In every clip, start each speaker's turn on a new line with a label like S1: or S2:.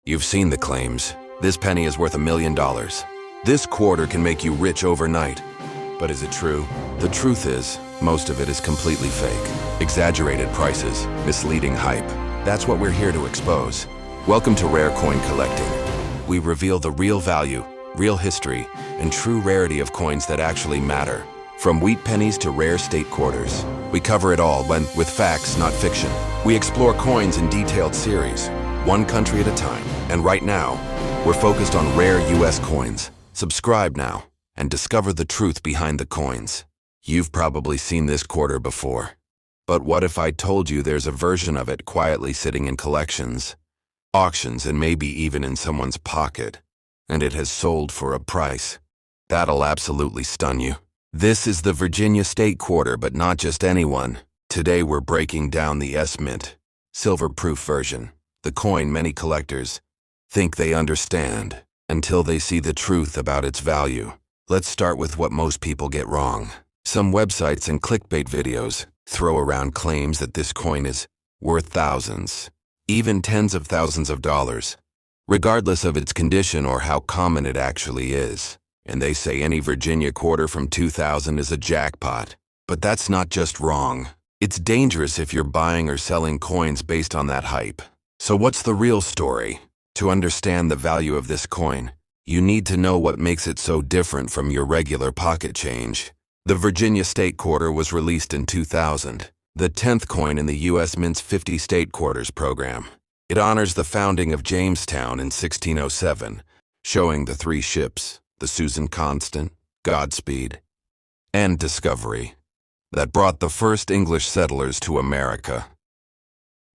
S1: You've seen the claims. This penny is worth $1 million. This quarter can make you rich overnight. But is it true? The truth is, most of it is completely fake. Exaggerated prices, misleading hype. That's what we're here to expose. Welcome to Rare Coin Collecting. We reveal the real value, real history, and true rarity of coins that actually matter. From wheat pennies to rare state quarters. We cover it all with facts, not fiction. We explore coins in detailed series, one country at a time. And right now, we're focused on rare US coins. Subscribe now and discover the truth behind the coins. You've probably seen this quarter before. But what if I told you there's a version of it quietly sitting in collections, auctions, and maybe even in someone's pocket, and it has sold for a price? That'll absolutely stun you. This is the Virginia State Quarter, but not just anyone. Today we're breaking down the S-Mint, silver-proof version, the coin many collectors think they understand until they see the truth about its value. Let's start with what most people get wrong. Some websites and clickbait videos throw around claims that this coin is worth thousands, even tens of thousands of dollars, regardless of its condition or how common it actually is. And they say any Virginia quarter from 2000 is a jackpot. But that's not just wrong. It's dangerous if you're buying or selling coins based on that hype. So what's the real story? To understand the value of this coin, you need to know what makes it so different from your regular pocket change. The Virginia State Quarter was released in 2000, the 10th coin in the U.S. Mint's 50 State Quarters program. It honors the founding of Jamestown in 1607, showing the three ships, the Susan Constant, Godspeed, and Discovery, that brought the first English settlers to America.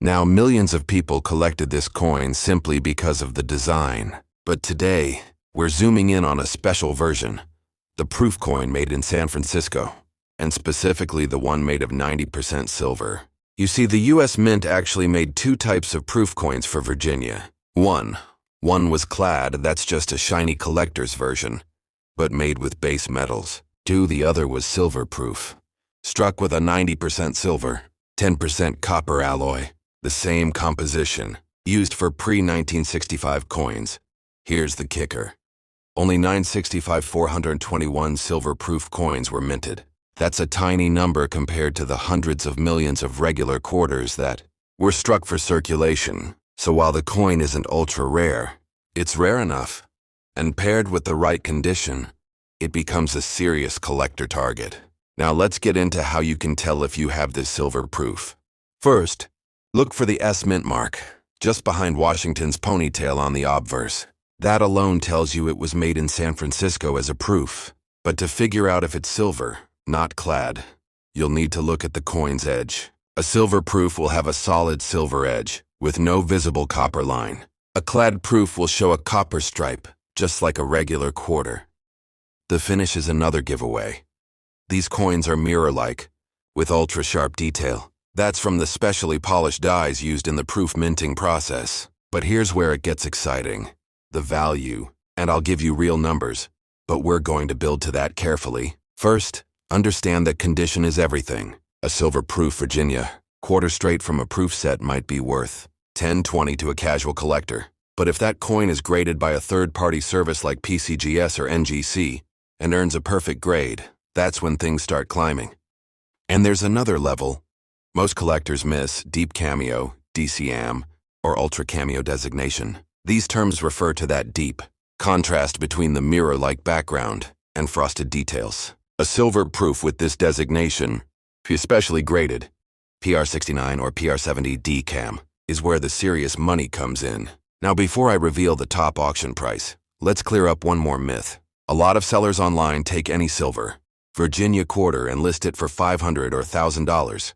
S1: Now, millions of people collected this coin simply because of the design. But today, we're zooming in on a special version, the proof coin made in San Francisco, and specifically the one made of 90% silver. You see, the U.S. Mint actually made two types of proof coins for Virginia. One was Clad, that's just a shiny collector's version, but made with base metals. Two, the other was silver proof, struck with a 90% silver, 10% copper alloy. The same composition, used for pre-1965 coins. Here's the kicker. Only 965 421 silver-proof coins were minted. That's a tiny number compared to the hundreds of millions of regular quarters that were struck for circulation. So while the coin isn't ultra-rare, it's rare enough. And paired with the right condition, it becomes a serious collector target. Now let's get into how you can tell if you have this silver proof. First, look for the S-Mint mark, just behind Washington's ponytail on the obverse. That alone tells you it was made in San Francisco as a proof. But to figure out if it's silver, not clad, you'll need to look at the coin's edge. A silver proof will have a solid silver edge, with no visible copper line. A clad proof will show a copper stripe, just like a regular quarter. The finish is another giveaway. These coins are mirror-like, with ultra-sharp detail. That's from the specially polished dies used in the proof minting process. But here's where it gets exciting. The value. And I'll give you real numbers, but we're going to build to that carefully. First, understand that condition is everything. A silver proof Virginia quarter straight from a proof set might be worth $10-20 to a casual collector. But if that coin is graded by a third-party service like PCGS or NGC and earns a perfect grade, that's when things start climbing. And there's another level. Most collectors miss deep cameo, DCAM, or ultra cameo designation. These terms refer to that deep contrast between the mirror-like background and frosted details. A silver proof with this designation, especially graded, PR69 or PR70 DCAM, is where the serious money comes in. Now, before I reveal the top auction price, let's clear up one more myth. A lot of sellers online take any silver, Virginia quarter, and list it for $500 or $1,000.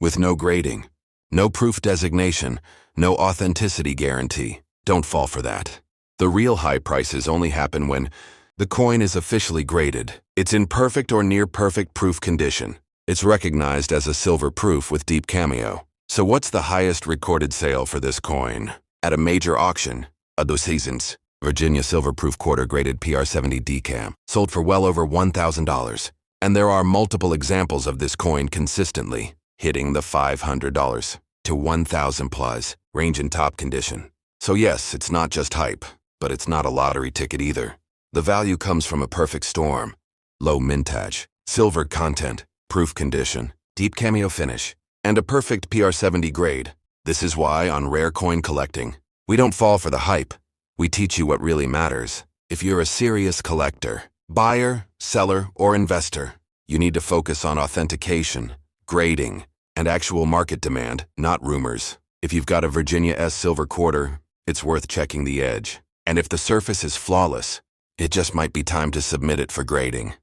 S1: With no grading, no proof designation, no authenticity guarantee. Don't fall for that. The real high prices only happen when the coin is officially graded. It's in perfect or near perfect proof condition. It's recognized as a silver proof with deep cameo. So what's the highest recorded sale for this coin? At a major auction, a dos seasons, Virginia silver proof quarter graded PR70 DCAM, sold for well over $1,000. And there are multiple examples of this coin consistently hitting the $500 to $1,000 plus range in top condition. So yes, it's not just hype, but it's not a lottery ticket either. The value comes from a perfect storm. Low mintage, silver content, proof condition, deep cameo finish, and a perfect PR70 grade. This is why, on rare coin collecting, we don't fall for the hype. We teach you what really matters. If you're a serious collector, buyer, seller, or investor, you need to focus on authentication, grading, and actual market demand, not rumors. If you've got a Virginia S silver quarter, it's worth checking the edge. And if the surface is flawless, it just might be time to submit it for grading.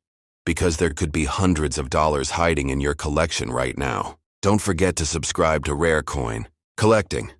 S1: Because there could be hundreds of dollars hiding in your collection right now. Don't forget to subscribe to Rare Coin Collecting.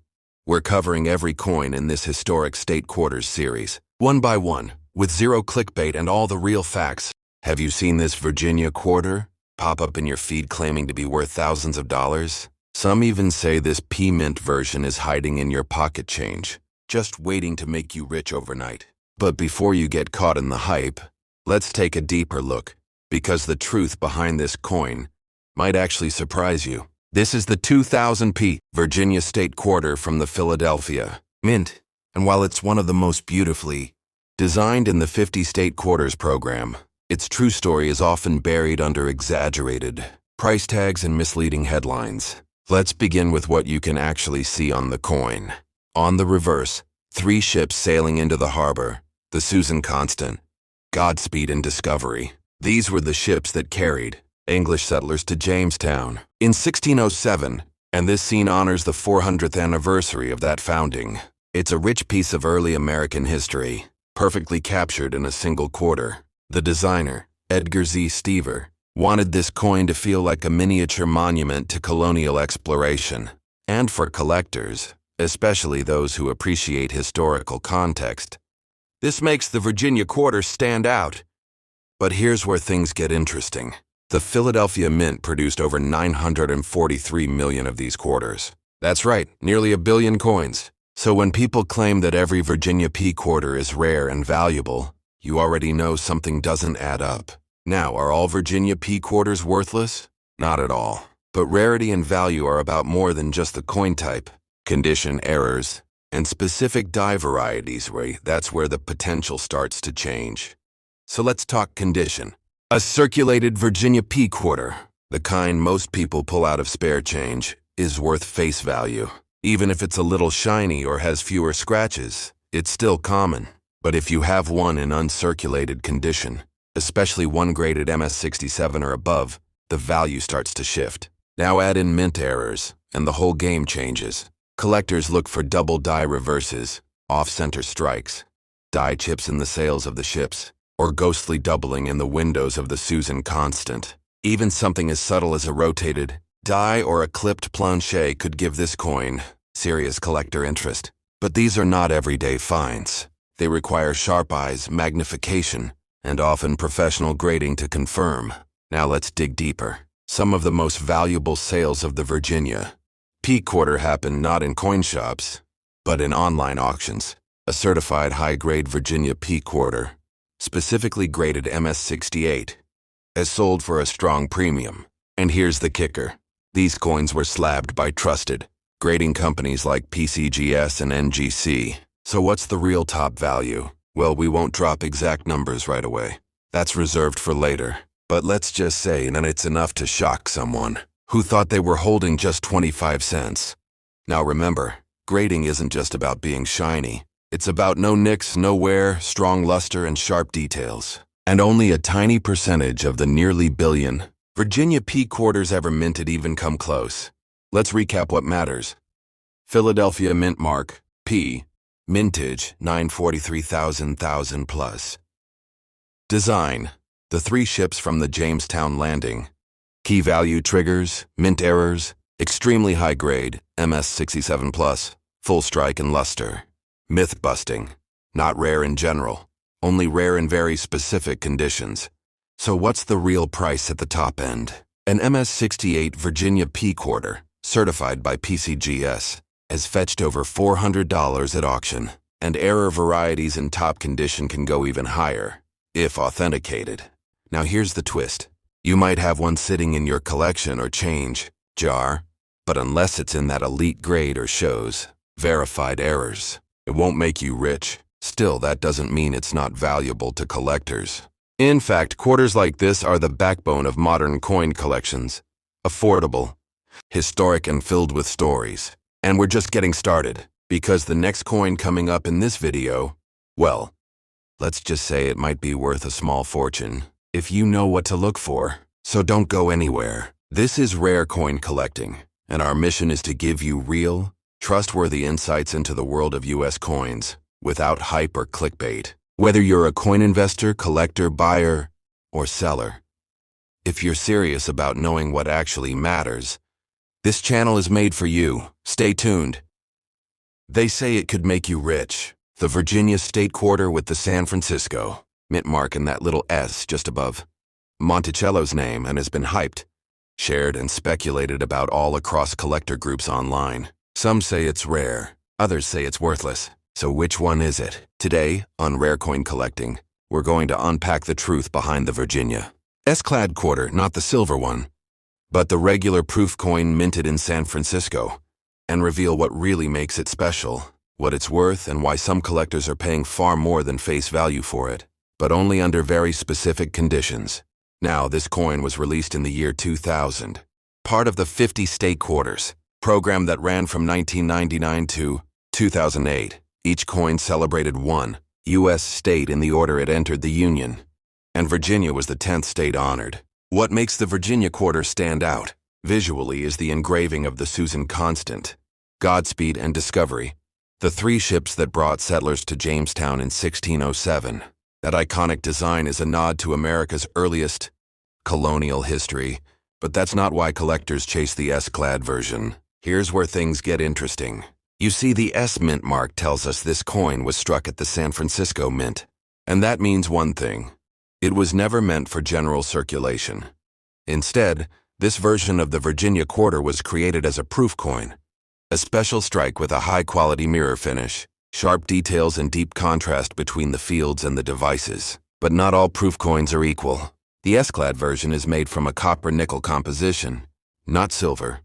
S1: We're covering every coin in this historic State Quarters series, one by one, with zero clickbait and all the real facts. Have you seen this Virginia quarter pop up in your feed claiming to be worth thousands of dollars? Some even say this P-Mint version is hiding in your pocket change, just waiting to make you rich overnight. But before you get caught in the hype, let's take a deeper look, because the truth behind this coin might actually surprise you. This is the 2000p Virginia State Quarter from the Philadelphia Mint, and while it's one of the most beautifully designed in the 50 State Quarters program, its true story is often buried under exaggerated price tags and misleading headlines. Let's begin with what you can actually see on the coin. On the reverse, 3 ships sailing into the harbor, the Susan Constant, Godspeed, and Discovery. These were the ships that carried English settlers to Jamestown in 1607, and this scene honors the 400th anniversary of that founding. It's a rich piece of early American history, perfectly captured in a single quarter. The designer, Edgar Z. Stever, wanted this coin to feel like a miniature monument to colonial exploration. And for collectors, especially those who appreciate historical context, this makes the Virginia quarter stand out. But here's where things get interesting. The Philadelphia Mint produced over 943 million of these quarters. That's right, nearly a billion coins. So when people claim that every Virginia P quarter is rare and valuable, you already know something doesn't add up. Now, are all Virginia P quarters worthless? Not at all. But rarity and value are about more than just the coin type, condition, errors, and specific die varieties. That's where the potential starts to change. So let's talk condition. A circulated Virginia P quarter, the kind most people pull out of spare change, is worth face value. Even if it's a little shiny or has fewer scratches, it's still common. But if you have one in uncirculated condition, especially one graded MS67 or above, the value starts to shift. Now add in mint errors, and the whole game changes. Collectors look for double die reverses, off-center strikes, die chips in the sails of the ships, or ghostly doubling in the windows of the Susan Constant. Even something as subtle as a rotated die or a clipped planche could give this coin serious collector interest. But these are not everyday finds. They require sharp eyes, magnification, and often professional grading to confirm. Now let's dig deeper. Some of the most valuable sales of the Virginia P quarter happen not in coin shops, but in online auctions. A certified high-grade Virginia P quarter, specifically graded MS68, is sold for a strong premium. And here's the kicker. These coins were slabbed by trusted grading companies like PCGS and NGC. So what's the real top value? Well, we won't drop exact numbers right away. That's reserved for later. But let's just say that it's enough to shock someone who thought they were holding just 25 cents. Now remember, grading isn't just about being shiny. It's about no nicks, no wear, strong luster, and sharp details. And only a tiny percentage of the nearly billion Virginia P quarters ever minted even come close. Let's recap what matters. Philadelphia Mint Mark, P, mintage, 943,000 plus. Design, the 3 ships from the Jamestown landing. Key value triggers, mint errors, extremely high grade, MS67 plus, full strike and luster. Myth busting, not rare in general, only rare in very specific conditions. So what's the real price at the top end? An MS68 Virginia P quarter, certified by PCGS, has fetched over $400 at auction, and error varieties in top condition can go even higher, if authenticated. Now here's the twist. You might have one sitting in your collection or change jar, but unless it's in that elite grade or shows verified errors, It won't make you rich. Still, that doesn't mean it's not valuable to collectors. In fact, quarters like this are the backbone of modern coin collections. Affordable, historic, and filled with stories. And we're just getting started, because the next coin coming up in this video, well, let's just say it might be worth a small fortune, if you know what to look for. So don't go anywhere. This is Rare Coin Collecting, and our mission is to give you real, trustworthy insights into the world of US coins, without hype or clickbait. Whether you're a coin investor, collector, buyer, or seller, if you're serious about knowing what actually matters, this channel is made for you. Stay tuned. They say it could make you rich. The Virginia State Quarter with the San Francisco mint mark and that little S just above Monticello's name, and has been hyped, shared, and speculated about all across collector groups online. Some say it's rare, others say it's worthless. So which one is it? Today, on Rare Coin Collecting, we're going to unpack the truth behind the Virginia Clad quarter, not the silver one, but the regular proof coin minted in San Francisco, and reveal what really makes it special, what it's worth, and why some collectors are paying far more than face value for it, but only under very specific conditions. Now, this coin was released in the year 2000, part of the 50 state quarters program that ran from 1999 to 2008. Each coin celebrated one U.S. state in the order it entered the Union, and Virginia was the 10th state honored. What makes the Virginia quarter stand out visually is the engraving of the Susan Constant, Godspeed, and Discovery, the three ships that brought settlers to Jamestown in 1607. That iconic design is a nod to America's earliest colonial history, but that's not why collectors chase the S-clad version. Here's where things get interesting. You see, the S mint mark tells us this coin was struck at the San Francisco Mint, and that means one thing. It was never meant for general circulation. Instead, this version of the Virginia quarter was created as a proof coin, a special strike with a high-quality mirror finish, sharp details, and deep contrast between the fields and the devices. But not all proof coins are equal. The S-clad version is made from a copper-nickel composition, not silver,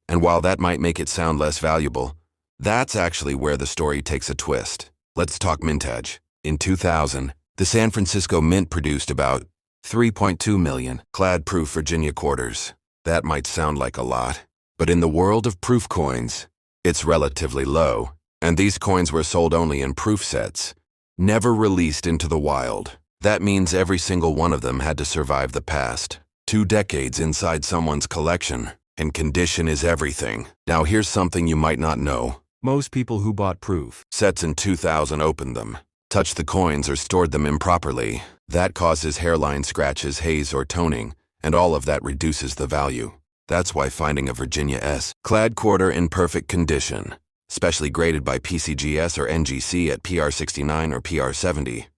S1: and while that might make it sound less valuable, that's actually where the story takes a twist. Let's talk mintage. In 2000, the San Francisco Mint produced about 3.2 million clad-proof Virginia quarters. That might sound like a lot, but in the world of proof coins, it's relatively low, and these coins were sold only in proof sets, never released into the wild. That means every single one of them had to survive the past 2 decades inside someone's collection, and condition is everything. Now here's something you might not know. Most people who bought proof sets in 2000 opened them, touched the coins, or stored them improperly. That causes hairline scratches, haze, or toning, and all of that reduces the value. That's why finding a Virginia S-clad quarter in perfect condition, specially graded by PCGS or NGC at PR69 or PR70,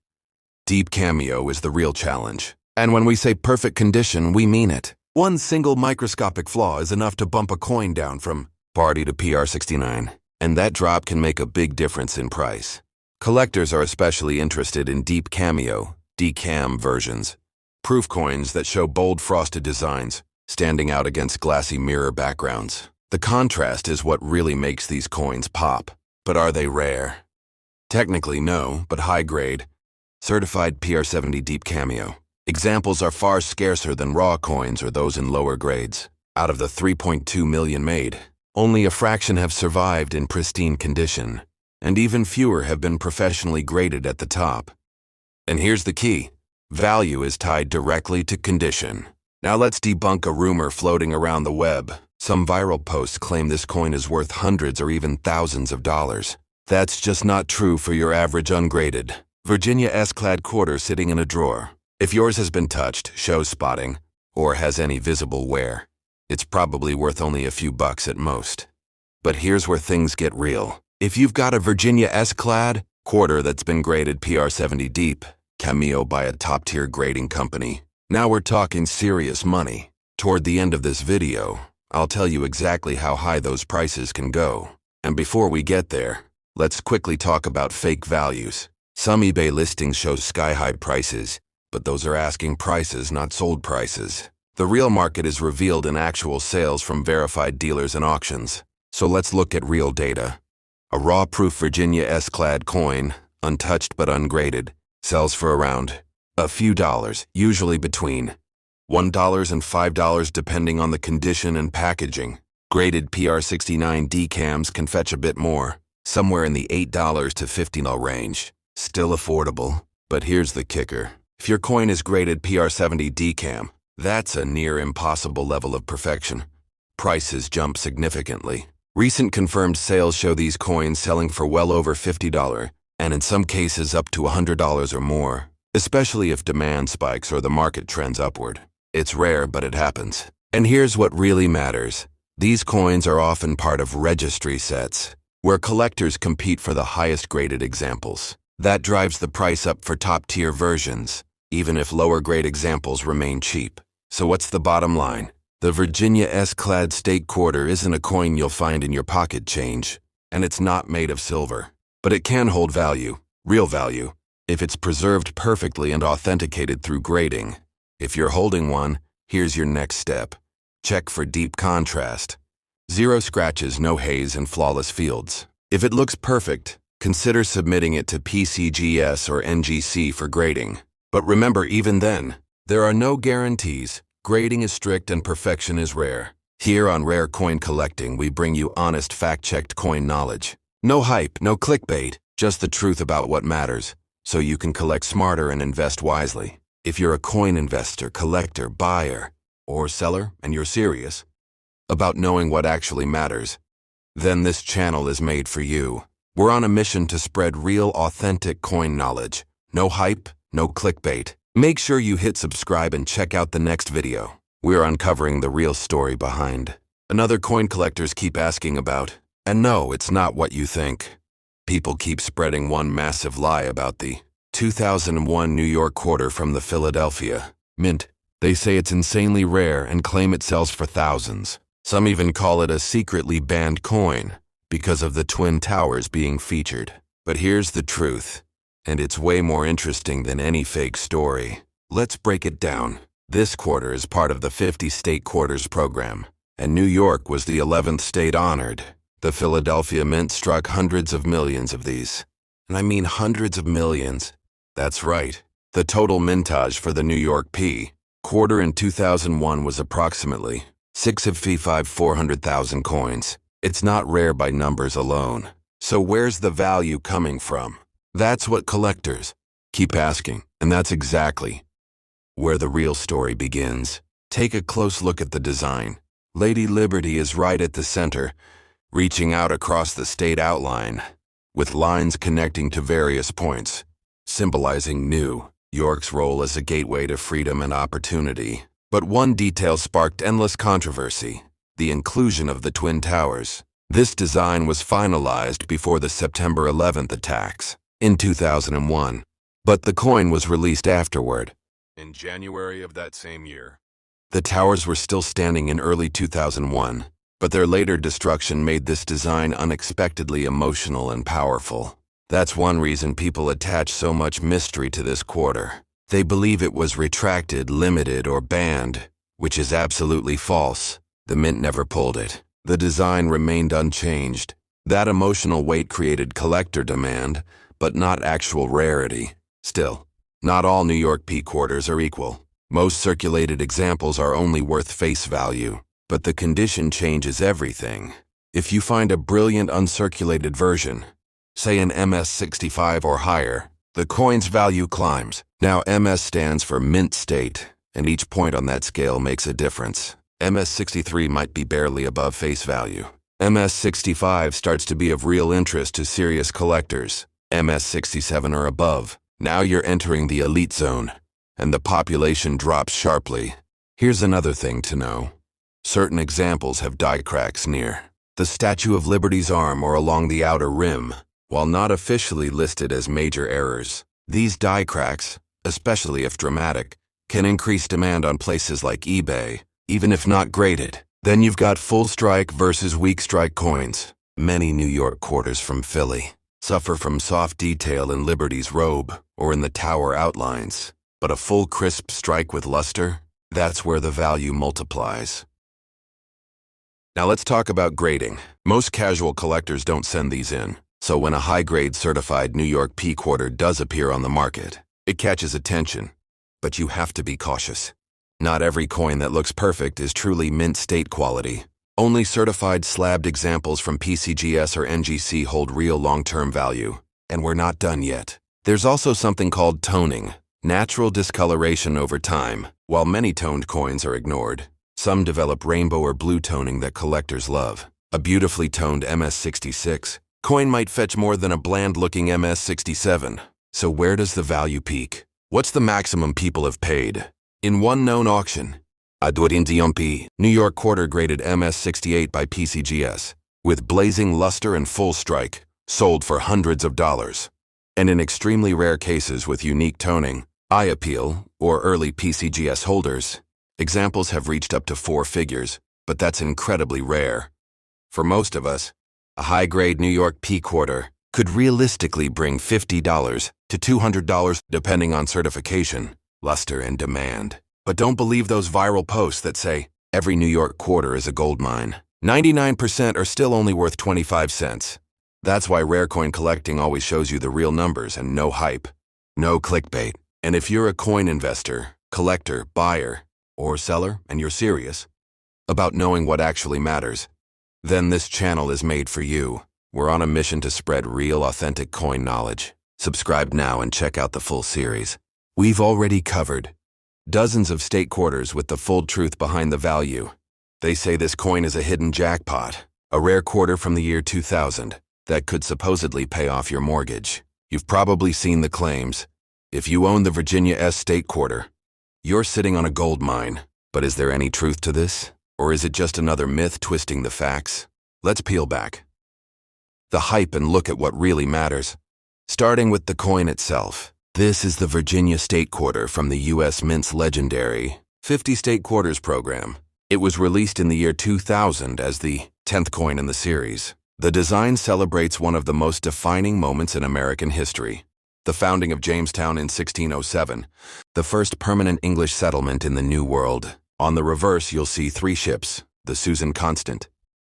S1: deep cameo, is the real challenge. And when we say perfect condition, we mean it. One single microscopic flaw is enough to bump a coin down from party to PR69. And that drop can make a big difference in price. Collectors are especially interested in deep cameo, DCAM versions, proof coins that show bold frosted designs, standing out against glassy mirror backgrounds. The contrast is what really makes these coins pop. But are they rare? Technically no, but high grade, certified PR70 deep cameo. Examples are far scarcer than raw coins or those in lower grades. Out of the 3.2 million made, only a fraction have survived in pristine condition, and even fewer have been professionally graded at the top. And here's the key. Value is tied directly to condition. Now let's debunk a rumor floating around the web. Some viral posts claim this coin is worth hundreds or even thousands of dollars. That's just not true for your average ungraded Virginia S-clad quarter sitting in a drawer. If yours has been touched, shows spotting, or has any visible wear, it's probably worth only a few bucks at most. But here's where things get real. If you've got a Virginia S-clad quarter that's been graded PR70 deep, cameo by a top-tier grading company, now we're talking serious money. Toward the end of this video, I'll tell you exactly how high those prices can go. And before we get there, let's quickly talk about fake values. Some eBay listings show sky-high prices, but those are asking prices, not sold prices. The real market is revealed in actual sales from verified dealers and auctions. So let's look at real data. A raw-proof Virginia S Clad coin, untouched but ungraded, sells for around a few dollars, usually between $1 and $5 depending on the condition and packaging. Graded PR69 decams can fetch a bit more, somewhere in the $8 to $15 range. Still affordable, but here's the kicker. If your coin is graded PR70 decam, that's a near impossible level of perfection. Prices jump significantly. Recent confirmed sales show these coins selling for well over $50, and in some cases up to $100 or more, especially if demand spikes or the market trends upward. It's rare, but it happens. And here's what really matters. These coins are often part of registry sets, where collectors compete for the highest graded examples. That drives the price up for top-tier versions, even if lower-grade examples remain cheap. So what's the bottom line? The Virginia S Clad State Quarter isn't a coin you'll find in your pocket change, and it's not made of silver. But it can hold value, real value, if it's preserved perfectly and authenticated through grading. If you're holding one, here's your next step. Check for deep contrast. 0 scratches, no haze, and flawless fields. If it looks perfect, consider submitting it to PCGS or NGC for grading. But remember, even then, there are no guarantees. Grading is strict and perfection is rare. Here on Rare Coin Collecting, we bring you honest, fact-checked coin knowledge. No hype, no clickbait, just the truth about what matters, so you can collect smarter and invest wisely. If you're a coin investor, collector, buyer, or seller, and you're serious about knowing what actually matters, then this channel is made for you. We're on a mission to spread real, authentic coin knowledge. No hype, no clickbait. Make sure you hit subscribe and check out the next video. We're uncovering the real story behind another coin collectors keep asking about. And no, it's not what you think. People keep spreading one massive lie about the 2001 New York quarter from the Philadelphia Mint. They say it's insanely rare and claim it sells for thousands. Some even call it a secretly banned coin because of the Twin Towers being featured. But here's the truth, and it's way more interesting than any fake story. Let's break it down. This quarter is part of the 50 state quarters program, and New York was the 11th state honored. The Philadelphia Mint struck hundreds of millions of these. And I mean hundreds of millions. That's right. The total mintage for the New York P quarter in 2001 was approximately 400,000 coins. It's not rare by numbers alone. So where's the value coming from? That's what collectors keep asking, and that's exactly where the real story begins. Take a close look at the design. Lady Liberty is right at the center, reaching out across the state outline, with lines connecting to various points, symbolizing New York's role as a gateway to freedom and opportunity. But one detail sparked endless controversy: the inclusion of the Twin Towers. This design was finalized before the September 11th attacks in 2001, but the coin was released afterward, in January of that same year. The towers were still standing in early 2001, but their later destruction made this design unexpectedly emotional and powerful. That's one reason people attach so much mystery to this quarter. They believe it was retracted, limited, or banned, which is absolutely false. The Mint never pulled it. The design remained unchanged. That emotional weight created collector demand, but not actual rarity. Still, not all New York P quarters are equal. Most circulated examples are only worth face value. But the condition changes everything. If you find a brilliant uncirculated version, say an MS65 or higher, the coin's value climbs. Now MS stands for Mint State, and each point on that scale makes a difference. MS63 might be barely above face value. MS65 starts to be of real interest to serious collectors. MS67 or above. Now you're entering the elite zone, and the population drops sharply. Here's another thing to know. Certain examples have die cracks near the Statue of Liberty's arm or along the outer rim. While not officially listed as major errors, these die cracks, especially if dramatic, can increase demand on places like eBay, even if not graded. Then you've got full strike versus weak strike coins. Many New York quarters from Philly suffer from soft detail in Liberty's robe or in the tower outlines, but a full crisp strike with luster, that's where the value multiplies. Now let's talk about grading. Most casual collectors don't send these in, so when a high-grade certified New York P quarter does appear on the market, it catches attention. But you have to be cautious. Not every coin that looks perfect is truly mint state quality. Only certified slabbed examples from PCGS or NGC hold real long-term value. And we're not done yet. There's also something called toning, natural discoloration over time. While many toned coins are ignored, some develop rainbow or blue toning that collectors love. A beautifully toned MS66 coin might fetch more than a bland-looking MS67. So where does the value peak? What's the maximum people have paid? In one known auction, New York quarter graded MS68 by PCGS, with blazing luster and full strike, sold for hundreds of dollars. And in extremely rare cases with unique toning, eye appeal, or early PCGS holders, examples have reached up to 4 figures, but that's incredibly rare. For most of us, a high-grade New York P quarter could realistically bring $50 to $200 depending on certification, luster, and demand. But don't believe those viral posts that say, every New York quarter is a gold mine. 99% are still only worth 25 cents. That's why rare coin collecting always shows you the real numbers and no hype, no clickbait. And if you're a coin investor, collector, buyer, or seller, and you're serious about knowing what actually matters, then this channel is made for you. We're on a mission to spread real, authentic coin knowledge. Subscribe now and check out the full series. We've already covered dozens of state quarters with the full truth behind the value. They say this coin is a hidden jackpot, a rare quarter from the year 2000 that could supposedly pay off your mortgage. You've probably seen the claims. If you own the Virginia S state quarter, you're sitting on a gold mine. But is there any truth to this? Or is it just another myth twisting the facts? Let's peel back the hype and look at what really matters. Starting with the coin itself. This is the Virginia State Quarter from the U.S. Mint's legendary 50 State Quarters program. It was released in the year 2000 as the 10th coin in the series. The design celebrates one of the most defining moments in American history, the founding of Jamestown in 1607, the first permanent English settlement in the New World. On the reverse, you'll see 3 ships, the Susan Constant,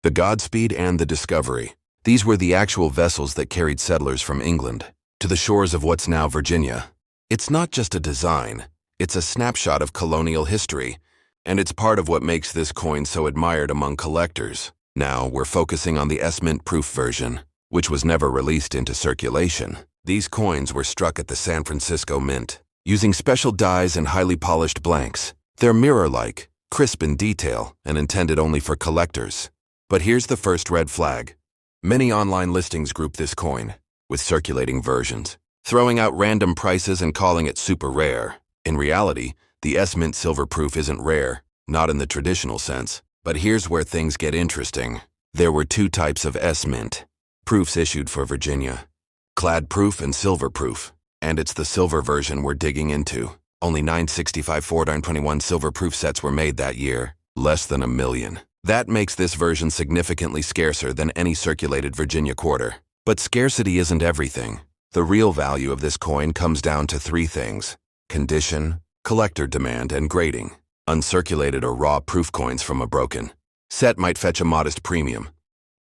S1: the Godspeed, and the Discovery. These were the actual vessels that carried settlers from England to the shores of what's now Virginia. It's not just a design, it's a snapshot of colonial history, and it's part of what makes this coin so admired among collectors. Now, we're focusing on the S-Mint proof version, which was never released into circulation. These coins were struck at the San Francisco Mint, using special dies and highly polished blanks. They're mirror-like, crisp in detail, and intended only for collectors. But here's the first red flag. Many online listings group this coin with circulating versions, throwing out random prices and calling it super rare. In reality, the S-Mint silver proof isn't rare, not in the traditional sense. But here's where things get interesting. There were 2 types of S-Mint proofs issued for Virginia: Clad proof and silver proof. And it's the silver version we're digging into. Only 965 421 silver proof sets were made that year, less than 1 million. That makes this version significantly scarcer than any circulated Virginia quarter. But scarcity isn't everything. The real value of this coin comes down to 3 things: condition, collector demand, and grading. Uncirculated or raw proof coins from a broken set might fetch a modest premium,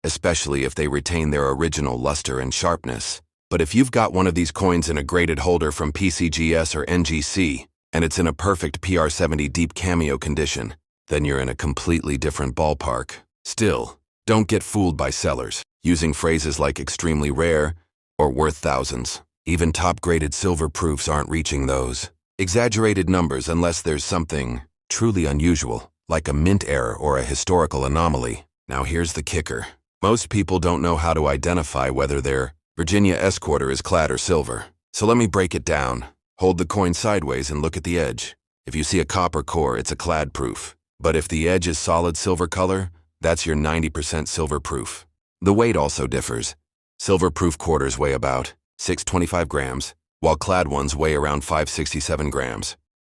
S1: especially if they retain their original luster and sharpness. But if you've got one of these coins in a graded holder from PCGS or NGC, and it's in a perfect PR70 deep cameo condition, then you're in a completely different ballpark. Still, don't get fooled by sellers using phrases like extremely rare or worth thousands. Even top-graded silver proofs aren't reaching those exaggerated numbers unless there's something truly unusual, like a mint error or a historical anomaly. Now here's the kicker. Most people don't know how to identify whether their Virginia S quarter is clad or silver. So let me break it down. Hold the coin sideways and look at the edge. If you see a copper core, it's a clad proof. But if the edge is solid silver color, that's your 90% silver proof. The weight also differs. Silver proof quarters weigh about 625 grams, while clad ones weigh around 567 grams.